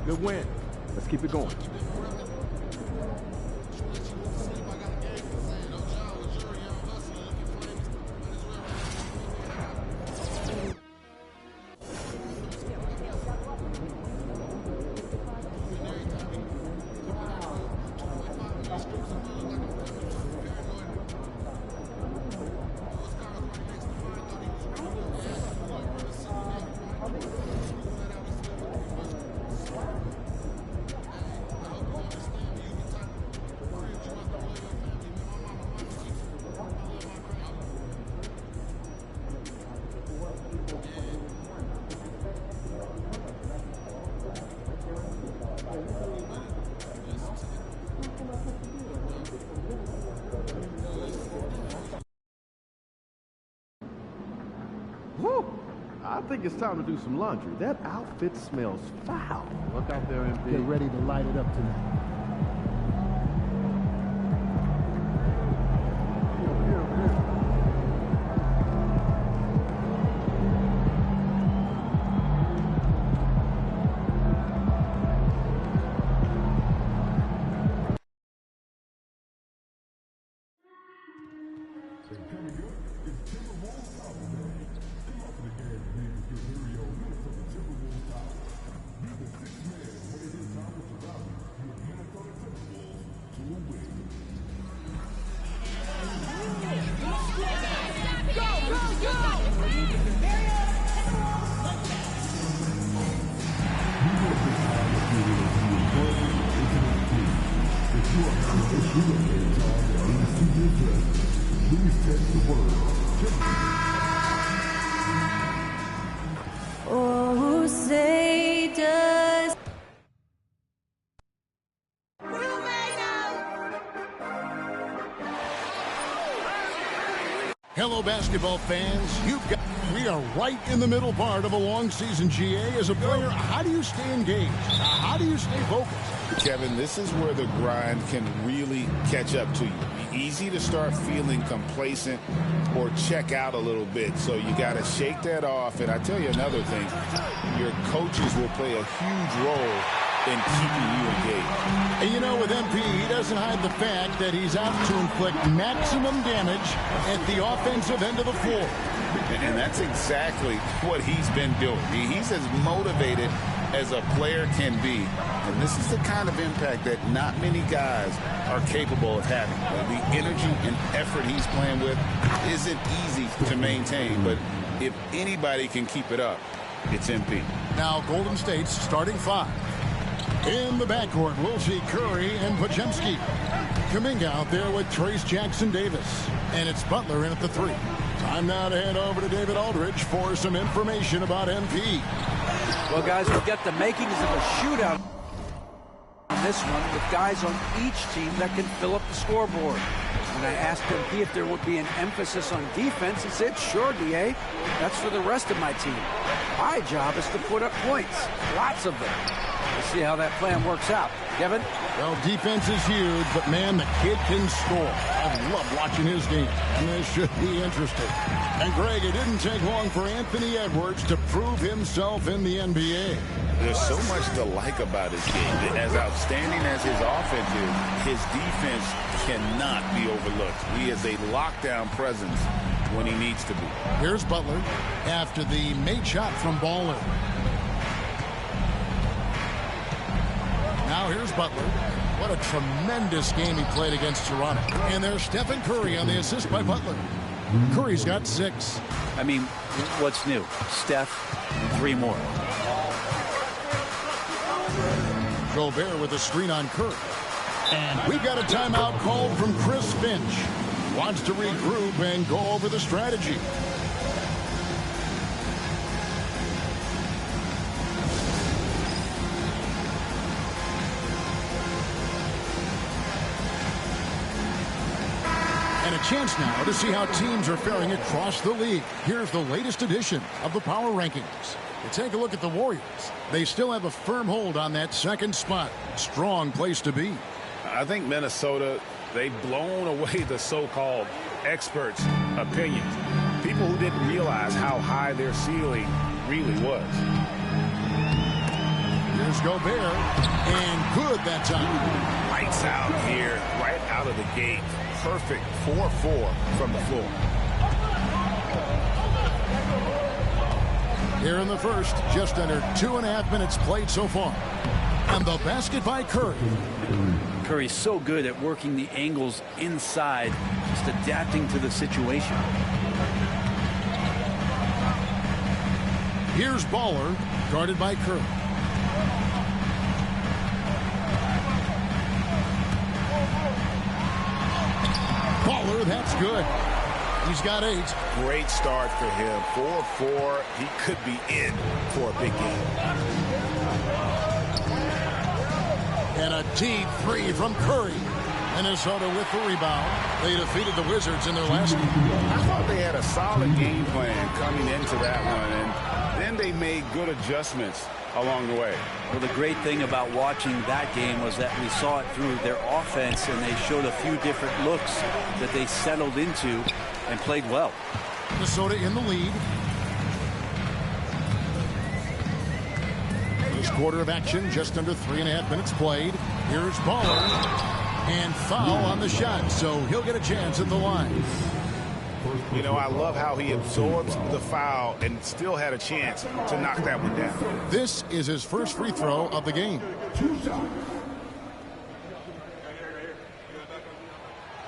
Good win. Let's keep it going. Whew. I think it's time to do some laundry. That outfit smells foul. Look out there, MP. Get ready to light it up tonight. Oh, say does. Hello, basketball fans. We are right in the middle part of a long season, GA. As a player, how do you stay engaged? How do you stay focused? Kevin, this is where the grind can really catch up to you. Easy to start feeling complacent or check out a little bit. So you got to shake that off. And I tell you another thing, your coaches will play a huge role in keeping you engaged. And you know, with MP, he doesn't hide the fact that he's out to inflict maximum damage at the offensive end of the floor. And that's exactly what he's been doing. He's as motivated as a player can be. And this is the kind of impact that not many guys are capable of having. The energy and effort he's playing with isn't easy to maintain. But if anybody can keep it up, it's MP. Now Golden State's starting five. In the backcourt, we'll see Curry and Podziemski. Kuminga out there with Trace Jackson-Davis. And it's Butler in at the three. Time now to head over to David Aldridge for some information about MP. Well, guys, we've got the makings of a shootout on this one with guys on each team that can fill up the scoreboard. When I asked MP if there would be an emphasis on defense, he said, sure, DA. That's for the rest of my team. My job is to put up points, lots of them. We'll see how that plan works out. Kevin? Well, defense is huge, but, man, the kid can score. I love watching his game, and this should be interesting. And, Greg, it didn't take long for Anthony Edwards to prove himself in the NBA. There's so much to like about his game. As outstanding as his offense is, his defense cannot be overlooked. He is a lockdown presence when he needs to be. Here's Butler after the made shot from Baller. Now here's Butler. What a tremendous game he played against Toronto. And there's Stephen Curry on the assist by Butler. Curry's got 6. I mean, what's new? Steph, 3 more. Gobert with a screen on Curry. And we've got a timeout called from Chris Finch. Wants to regroup and go over the strategy. And a chance now to see how teams are faring across the league. Here's the latest edition of the Power Rankings. To take a look at the Warriors. They still have a firm hold on that second spot. Strong place to be. I think Minnesota, they've blown away the so-called experts' opinions. People who didn't realize how high their ceiling really was. Here's Gobert. And good that time. Lights out here, right out of the gate. Perfect 4-4 from the floor. Here in the first, just under 2.5 minutes played so far. And the basket by Curry. Curry's so good at working the angles inside, just adapting to the situation. Here's Baller, guarded by Curry. Baller, that's good. He's got 8. Great start for him. 4-4. He could be in for a big game. And a deep 3 from Curry. Minnesota with the rebound. They defeated the Wizards in their last game. I thought they had a solid game plan coming into that one, and then they made good adjustments along the way. Well, the great thing about watching that game was that we saw it through their offense, and they showed a few different looks that they settled into and played well. Minnesota in the lead. First quarter of action, just under 3.5 minutes played. Here's Baller. And foul on the shot, so he'll get a chance at the line. You know, I love how he absorbs the foul and still had a chance to knock that one down. This is his first free throw of the game.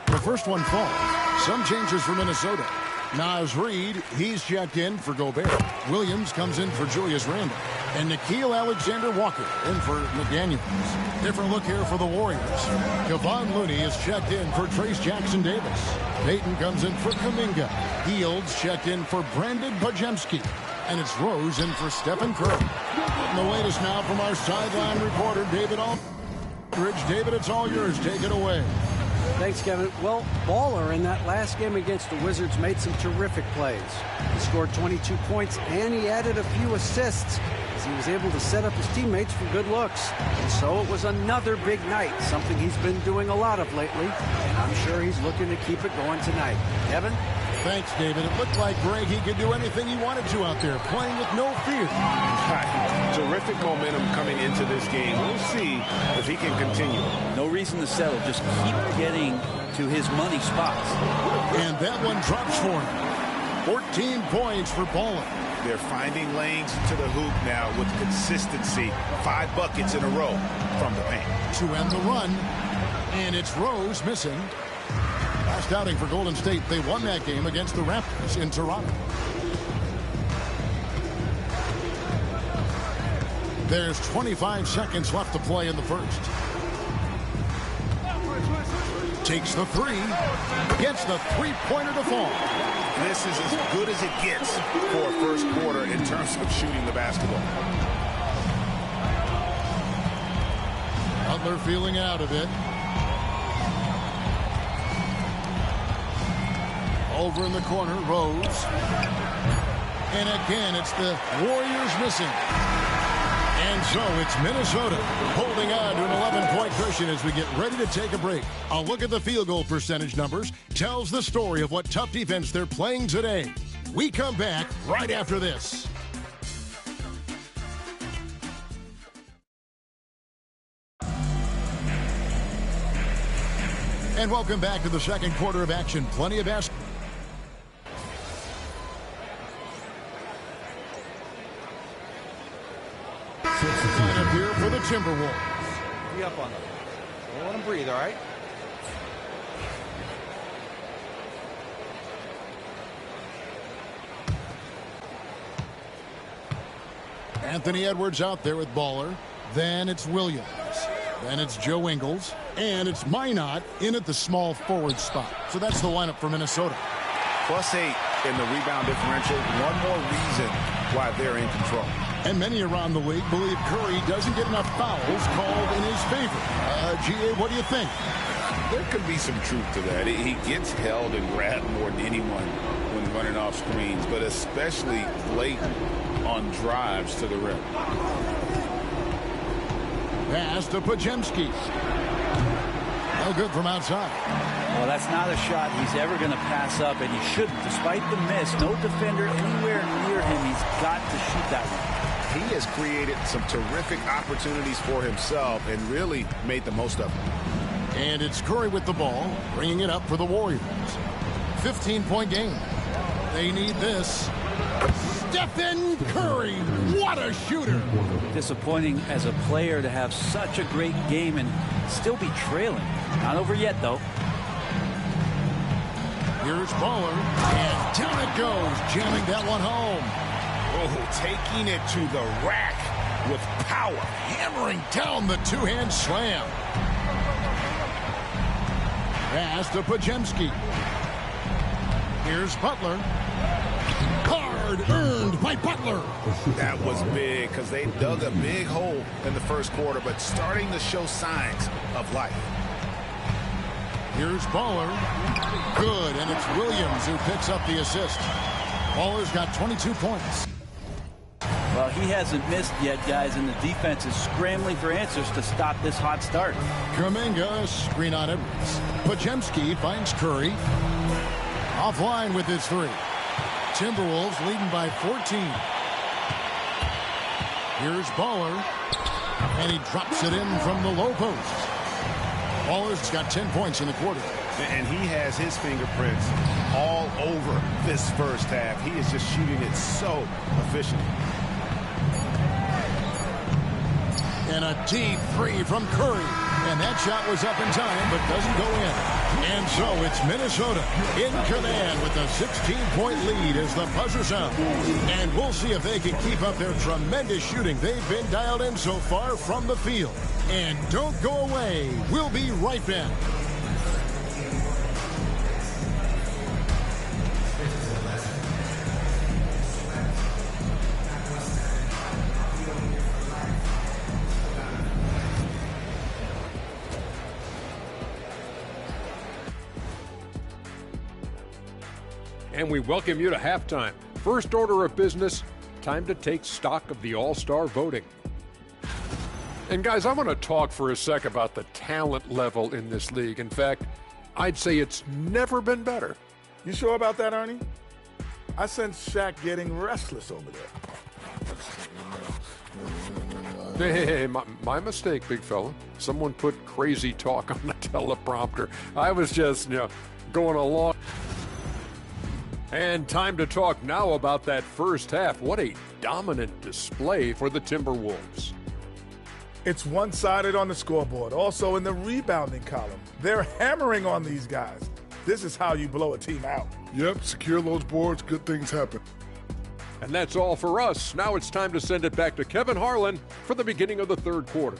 The first one falls. Some changes for Minnesota. Naz Reid, he's checked in for Gobert. Williams comes in for Julius Randle. And Nickeil Alexander-Walker in for McDaniels. Different look here for the Warriors. Kevon Looney is checked in for Trace Jackson-Davis. Payton comes in for Kuminga. Fields checked in for Brandon Podziemski. And it's Rose in for Stephen Curry. And the latest now from our sideline reporter, David Aldridge. David, it's all yours. Take it away. Thanks, Kevin. Well, Baller in that last game against the Wizards made some terrific plays. He scored 22 points and he added a few assists as he was able to set up his teammates for good looks. And so it was another big night, something he's been doing a lot of lately, and I'm sure he's looking to keep it going tonight. Kevin? Thanks, David. It looked like Greg, he could do anything he wanted to out there, playing with no fear. Terrific momentum coming into this game. We'll see if he can continue. No reason to settle. Just keep getting to his money spots. And that one drops for him. 14 points for Baller. They're finding lanes to the hoop now with consistency. 5 buckets in a row from the paint. To end the run, and it's Rose missing. Last outing for Golden State, they won that game against the Raptors in Toronto. There's 25 seconds left to play in the first. Takes the three, gets the three-pointer to fall. This is as good as it gets for a first quarter in terms of shooting the basketball. Butler feeling out of it. Over in the corner, Rose. And again, it's the Warriors missing. And so it's Minnesota holding on to an 11-point cushion as we get ready to take a break. A look at the field goal percentage numbers tells the story of what tough defense they're playing today. We come back right after this. And welcome back to the second quarter of action. Plenty of basketball. Lineup here for the Timberwolves. Be up on them. Don't let them breathe, all right? Anthony Edwards out there with Baller. Then it's Williams. Then it's Joe Ingles. And it's Minot in at the small forward spot. So that's the lineup for Minnesota. +8 in the rebound differential. One more reason why they're in control. And many around the league believe Curry doesn't get enough fouls called in his favor. G.A., what do you think? There could be some truth to that. He gets held and grabbed more than anyone when running off screens, but especially late on drives to the rim. Pass to Podziemski. No good from outside. Well, that's not a shot he's ever going to pass up, and he shouldn't. Despite the miss, no defender anywhere near him. He's got to shoot that one. He has created some terrific opportunities for himself and really made the most of them. And it's Curry with the ball, bringing it up for the Warriors. 15-point game. They need this. Stephen Curry, what a shooter. Disappointing as a player to have such a great game and still be trailing. Not over yet, though. Here's Baller, and down it goes, jamming that one home. Oh, taking it to the rack with power. Hammering down the two-hand slam. Pass to Podziemski. Here's Butler. Hard earned by Butler. That was big because they dug a big hole in the first quarter, but starting to show signs of life. Here's Baller. Good, and it's Williams who picks up the assist. Baller's got 22 points. Well, he hasn't missed yet, guys, and the defense is scrambling for answers to stop this hot start. Kuminga, screen on Edwards. Podziemski finds Curry. Offline with his three. Timberwolves leading by 14. Here's Baller. And he drops it in from the low post. Baller's got 10 points in the quarter. And he has his fingerprints all over this first half. He is just shooting it so efficiently. And a deep three from Curry. And that shot was up in time, but doesn't go in. And so it's Minnesota in command with a 16-point lead as the buzzer sounds. And we'll see if they can keep up their tremendous shooting they've been dialed in so far from the field. And don't go away. We'll be right back. And we welcome you to halftime. First order of business, time to take stock of the All-Star voting. And guys, I want to talk for a sec about the talent level in this league. In fact, I'd say it's never been better. You sure about that, Ernie? I sense Shaq getting restless over there. Hey, my mistake, big fella. Someone put crazy talk on the teleprompter. I was just, going along. And time to talk now about that first half. What a dominant display for the Timberwolves. It's one-sided on the scoreboard. Also in the rebounding column. They're hammering on these guys. This is how you blow a team out. Yep, secure those boards, good things happen. And that's all for us. Now it's time to send it back to Kevin Harlan for the beginning of the third quarter.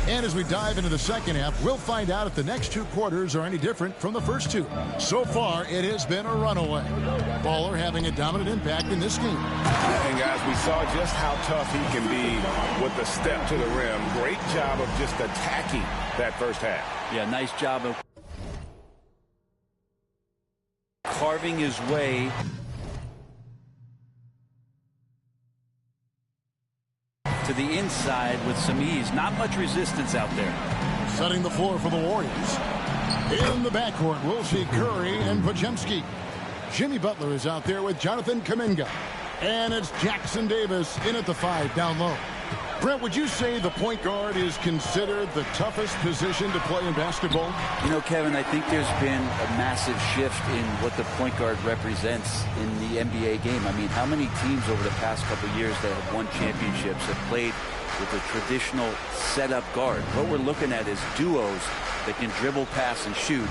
And as we dive into the second half, we'll find out if the next two quarters are any different from the first two. So far, it has been a runaway. Baller having a dominant impact in this game. And guys, we saw just how tough he can be with the step to the rim. Great job of just attacking that first half. Yeah, nice job of carving his way to the inside with some ease. Not much resistance out there. Setting the floor for the Warriors. In the backcourt, we'll see Curry and Podziemski. Jimmy Butler is out there with Jonathan Kuminga. And it's Jackson Davis in at the 5 down low. Brent, would you say the point guard is considered the toughest position to play in basketball? You know, Kevin, I think there's been a massive shift in what the point guard represents in the NBA game. I mean, how many teams over the past couple of years that have won championships have played with a traditional setup guard? What we're looking at is duos that can dribble, pass, and shoot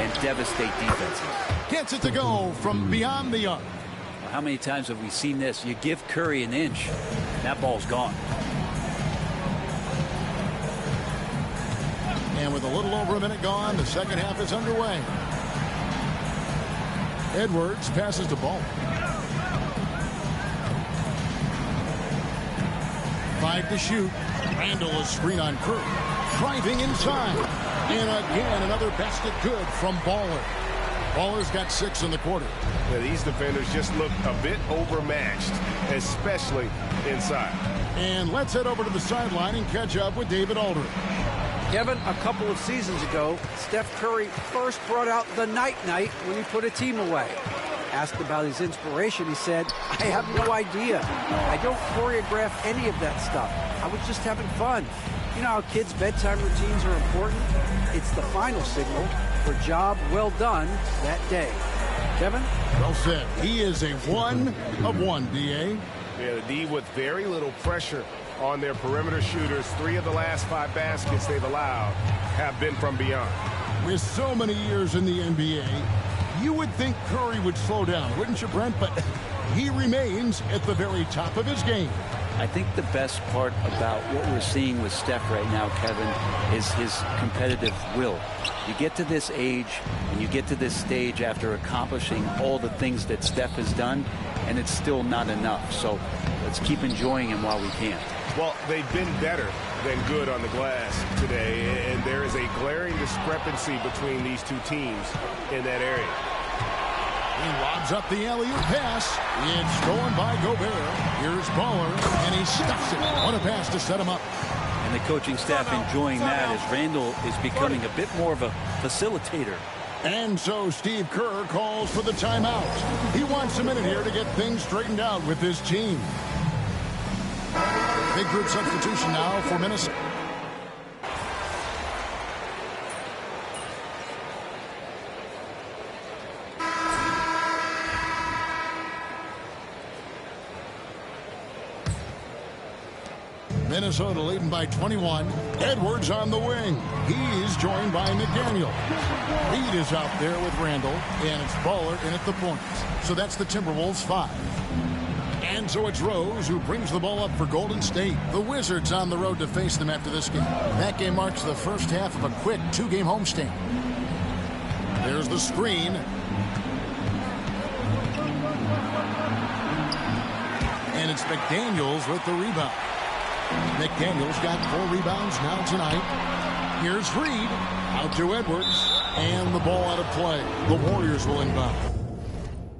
and devastate defenses. Gets it to go from beyond the arc. How many times have we seen this? You give Curry an inch, that ball's gone. And with a little over a minute gone, the second half is underway. Edwards passes the ball. 5 to shoot. Randall is screen on Curry. Driving inside. And again, another basket good from Baller. Baller's got 6 in the quarter. Yeah, these defenders just look a bit overmatched, especially inside. And let's head over to the sideline and catch up with David Aldridge. Kevin, a couple of seasons ago, Steph Curry first brought out the night-night when he put a team away. Asked about his inspiration, he said, I have no idea. I don't choreograph any of that stuff. I was just having fun. You know how kids' bedtime routines are important? It's the final signal for job well done that day. Kevin? Well said. He is a 1 of 1, D.A. Yeah, the D with very little pressure on their perimeter shooters. 3 of the last 5 baskets they've allowed have been from beyond. With so many years in the NBA, you would think Curry would slow down, wouldn't you, Brent? But he remains at the very top of his game. I think the best part about what we're seeing with Steph right now, Kevin, is his competitive will. You get to this age and you get to this stage after accomplishing all the things that Steph has done, and it's still not enough. So let's keep enjoying him while we can. Well, they've been better than good on the glass today, and there is a glaring discrepancy between these two teams in that area. He lobs up the alley-oop pass. It's stolen by Gobert. Here's Baller, and he stuffs it. What a pass to set him up. And the coaching staff enjoying that as Randall is becoming a bit more of a facilitator. And so Steve Kerr calls for the timeout. He wants a minute here to get things straightened out with his team. Big group substitution now for Minnesota. Minnesota leading by 21. Edwards on the wing. He's joined by McDaniel. Reed is out there with Randall, and it's Baller in at the point. So that's the Timberwolves 5. And so it's Rose who brings the ball up for Golden State. The Wizards on the road to face them after this game. That game marks the first half of a quick 2-game homestand. There's the screen. And it's McDaniels with the rebound. McDaniels got 4 rebounds now tonight. Here's Reed. Out to Edwards. And the ball out of play. The Warriors will inbound.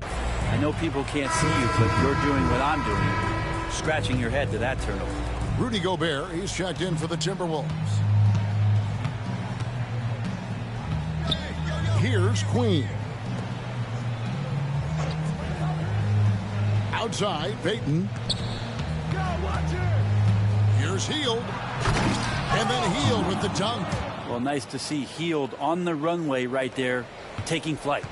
I know people can't see you, but you're doing what I'm doing. Scratching your head to that turnover. Rudy Gobert, he's checked in for the Timberwolves. Here's Queen. Outside, Payton. Here's Hield. And then Hield with the dunk. Well, nice to see Hield on the runway right there, taking flight.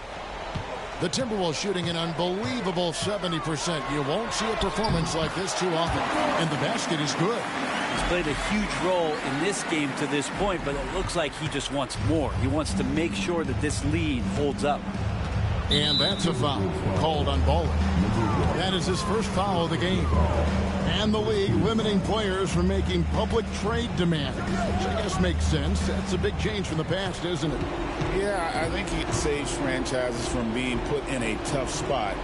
The Timberwolves shooting an unbelievable 70%. You won't see a performance like this too often. And the basket is good. He's played a huge role in this game to this point, but it looks like he just wants more. He wants to make sure that this lead holds up. And that's a foul called on Baller. That is his first foul of the game. And the league limiting players from making public trade demands, which I guess makes sense. That's a big change from the past, isn't it? Yeah, I think it saves franchises from being put in a tough spot.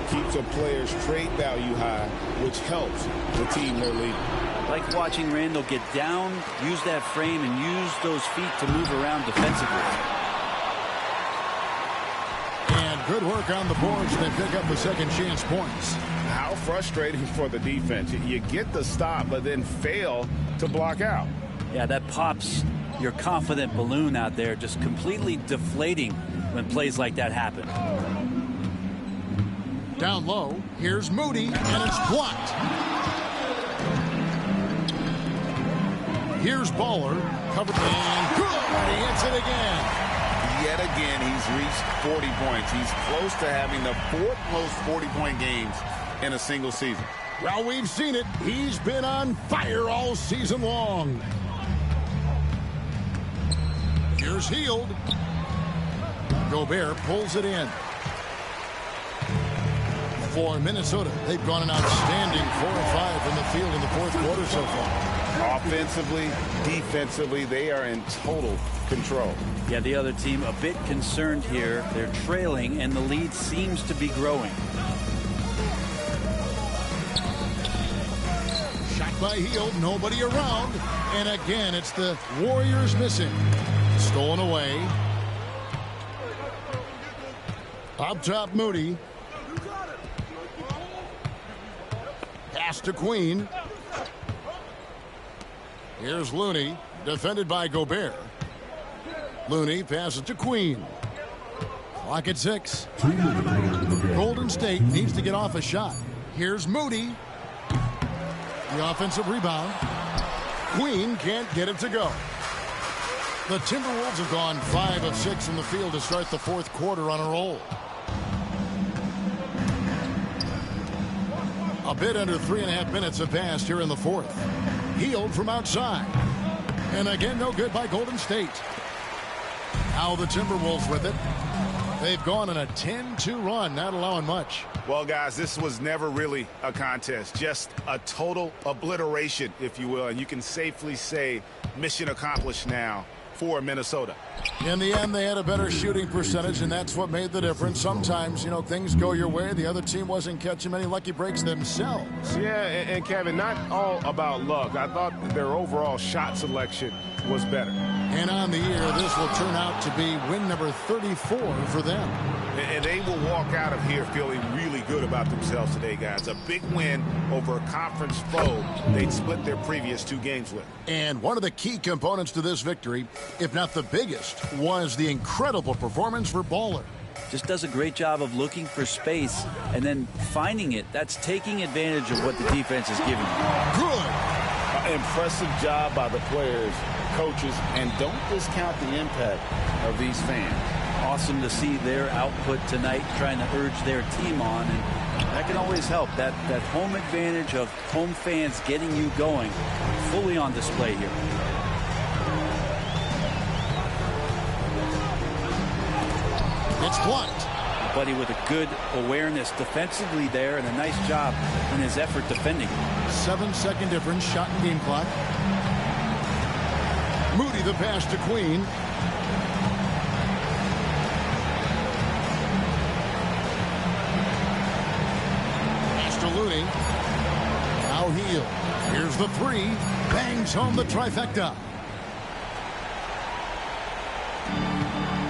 Keeps a player's trade value high, which helps the team they're leading. Like watching Randall get down, use that frame, and use those feet to move around defensively. And good work on the boards. They pick up the second chance points. How frustrating for the defense. You get the stop, but then fail to block out. Yeah, that pops your confident balloon out there, just completely deflating when plays like that happen. Down low, here's Moody, and it's blocked. Here's Baller, covered, and good! He hits it again. Yet again, he's reached 40 points. He's close to having the 4th most 40-point games in a single season. Well, we've seen it. He's been on fire all season long. Here's Hield. Gobert pulls it in. For Minnesota, they've gone an outstanding 4 of 5 from the field in the 4th quarter so far. Offensively, defensively, they are in total control. Yeah, the other team a bit concerned here. They're trailing, and the lead seems to be growing. Shot by Hield, nobody around. And again, it's the Warriors missing. Stolen away. Up top, Moody. Pass to Queen. Here's Looney, defended by Gobert. Looney passes to Queen. Clock at 6. Golden State needs to get off a shot. Here's Moody. The offensive rebound. Queen can't get it to go. The Timberwolves have gone 5 of 6 in the field to start the 4th quarter on a roll. A bit under 3.5 minutes have passed here in the 4th. Hield from outside. And again, no good by Golden State. Now the Timberwolves with it. They've gone on a 10-2 run, not allowing much. Well, guys, this was never really a contest. Just a total obliteration, if you will. And you can safely say mission accomplished now for Minnesota. In the end, they had a better shooting percentage, and that's what made the difference. Sometimes, things go your way. The other team wasn't catching many lucky breaks themselves. Yeah, and Kevin, not all about luck. I thought their overall shot selection was better. And on the year, this will turn out to be win number 34 for them. And they will walk out of here feeling really good about themselves today, guys. A big win over a conference foe they'd split their previous 2 games with. And one of the key components to this victory, if not the biggest, was the incredible performance for Baller. Just does a great job of looking for space and then finding it. That's taking advantage of what the defense is giving you. Good. Impressive job by the players, coaches, and don't discount the impact of these fans. Awesome to see their output tonight, trying to urge their team on, and that can always help. That home advantage of home fans getting you going, fully on display here. It's blocked. Buddy with a good awareness defensively there, and a nice job in his effort defending. 7-second difference, shot and game clock. Moody the pass to Queen. Looney. Now Heel. Here's the 3. Bangs home the trifecta.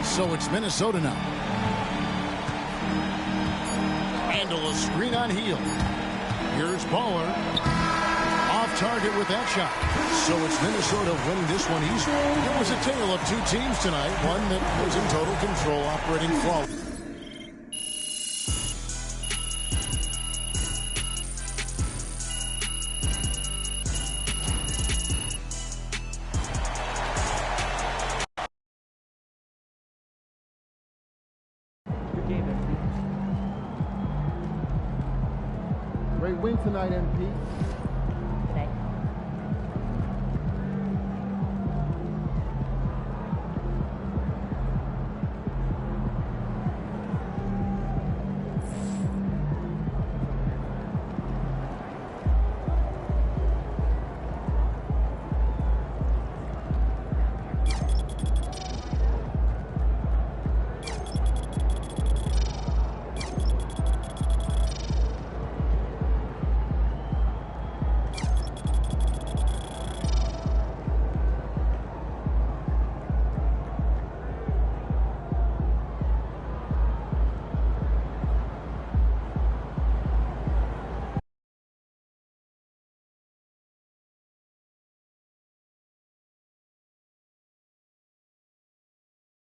So it's Minnesota now. Handle a screen on Heel. Here's Baller. Off target with that shot. So it's Minnesota winning this one easily. It was a tale of 2 teams tonight. One that was in total control, operating flawlessly. Great win tonight, MP.